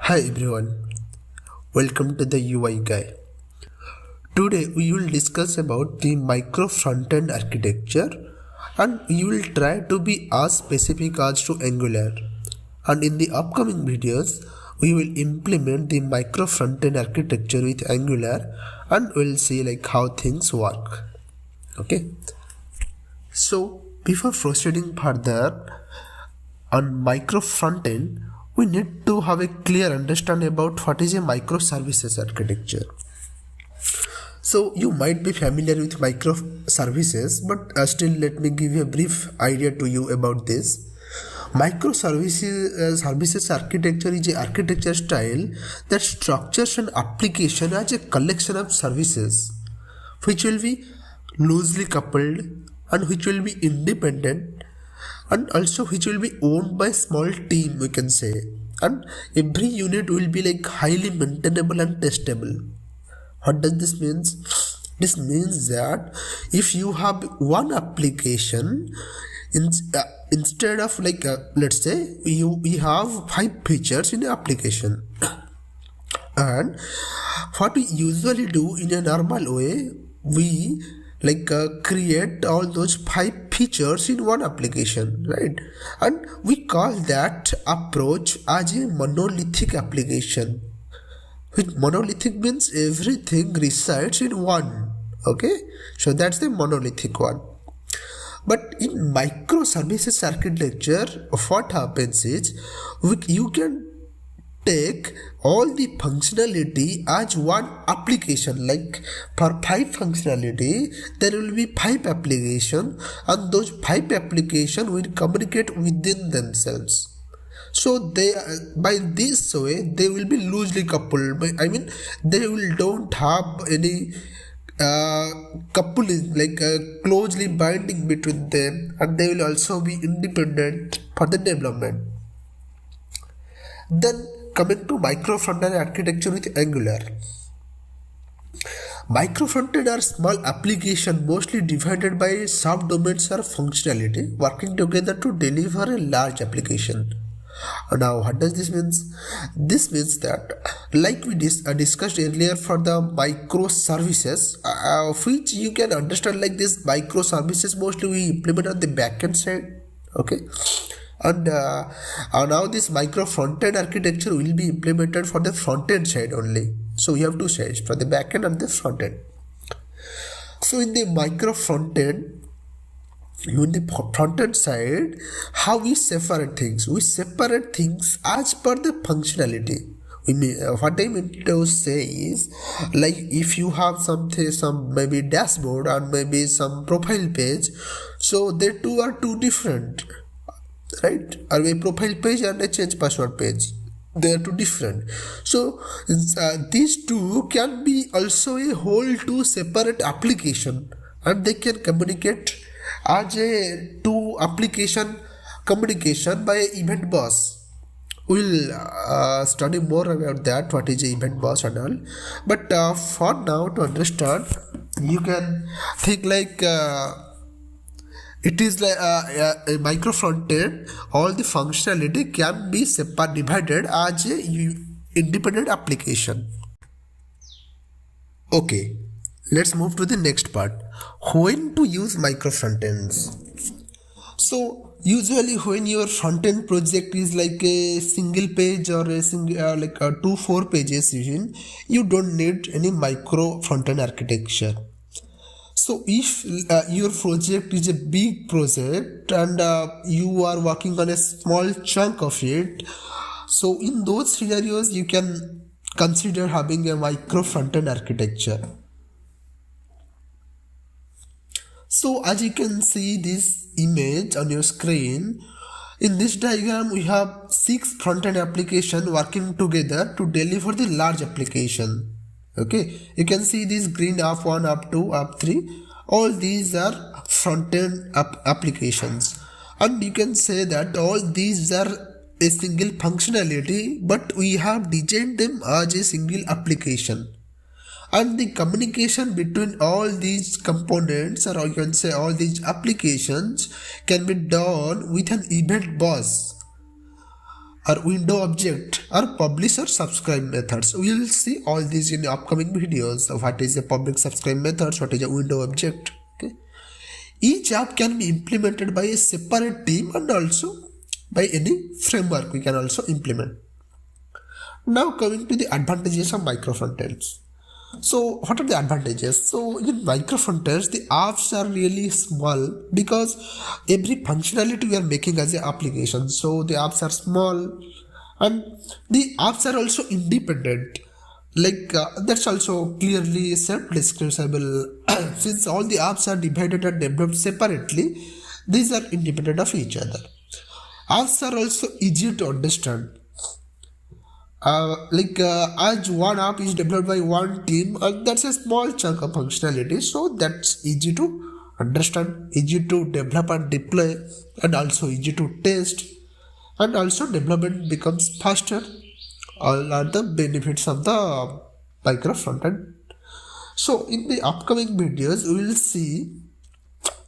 Hi everyone, welcome to the UI guy. Today we will discuss about the micro frontend architecture and we will try to be as specific as to Angular. And in the upcoming videos we will implement the micro frontend architecture with Angular and we'll see how things work. Okay. So before proceeding further on micro frontend, we need to have a clear understanding about what is a microservices architecture. So you might be familiar with microservices, but still let me give you a brief idea to you about this. Microservices services architecture is an architecture style that structures an application as a collection of services which will be loosely coupled and which will be independent and also which will be owned by small team, we can say, and every unit will be highly maintainable and testable. What does this means? This means that if you have one application, instead of let's say we have 5 features in the application, and what we usually do in a normal way, we create all those 5 features in one application, right? And we call that approach as a monolithic application. Which monolithic means everything resides in one. Okay, so that's the monolithic one. But in microservices architecture, what happens is you can take all the functionality as one application. Like for 5 functionality, there will be 5 applications, and those 5 applications will communicate within themselves. So they, by this way, they will be loosely coupled. I mean, they don't have any coupling, closely binding between them, and they will also be independent for the development. Then coming to micro frontend architecture with Angular. Micro frontend are small applications mostly divided by subdomains or functionality working together to deliver a large application. Now what does this mean? This means that like we discussed earlier for the microservices, which you can understand like this microservices mostly we implement on the backend side. Okay. And now this micro frontend architecture will be implemented for the front-end side only. So we have two sides, for the backend and the front-end. So in the micro front-end, in the front-end side, how we separate things? We separate things as per the functionality. What I mean to say is, like if you have some maybe dashboard and maybe some profile page, so they two are two different. Right, or a profile page and a change password page, they are two different. So these two can be also a whole two separate application, and they can communicate as a two application communication by event bus. We'll study more about that, what is a event bus and all, but for now to understand, you can think it is like a micro frontend. All the functionality can be divided as a independent application. Okay, let's move to the next part. When to use micro frontends? So usually when your frontend project is like a single page or a single 2-4 pages, you don't need any micro frontend architecture. So if your project is a big project and you are working on a small chunk of it, so in those scenarios you can consider having a micro frontend architecture. So as you can see this image on your screen, in this diagram we have 6 front-end applications working together to deliver the large application. Okay, you can see this green app 1, app 2, app 3. All these are front-end applications, and you can say that all these are a single functionality, but we have designed them as a single application. And the communication between all these components, or you can say all these applications, can be done with an event bus. or window object or publish or subscribe methods. We will see all these in the upcoming videos of what is a public subscribe methods, what is a window object. Okay. Each app can be implemented by a separate team and also by any framework we can also implement. Now coming to the advantages of microfrontends. So what are the advantages? So in microfrontends, the apps are really small because every functionality we are making as an application. So the apps are small and the apps are also independent. Like that's also clearly self-describable. Since all the apps are divided and developed separately, these are independent of each other. Apps are also easy to understand. As one app is developed by one team, that's a small chunk of functionality, so that's easy to understand, easy to develop and deploy, and also easy to test, and also development becomes faster. All are the benefits of the micro frontend. So in the upcoming videos we will see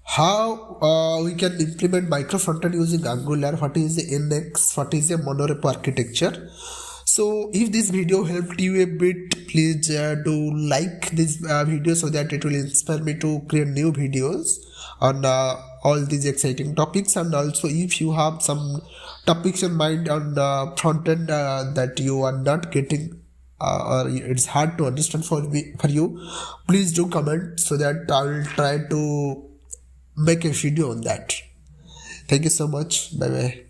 how we can implement micro frontend using Angular, what is the nx, what is the monorepo architecture. So if this video helped you a bit, please do like this video so that it will inspire me to create new videos on all these exciting topics. And also if you have some topics in mind on frontend that you are not getting or it's hard to understand for you, please do comment so that I will try to make a video on that. Thank you so much. Bye bye.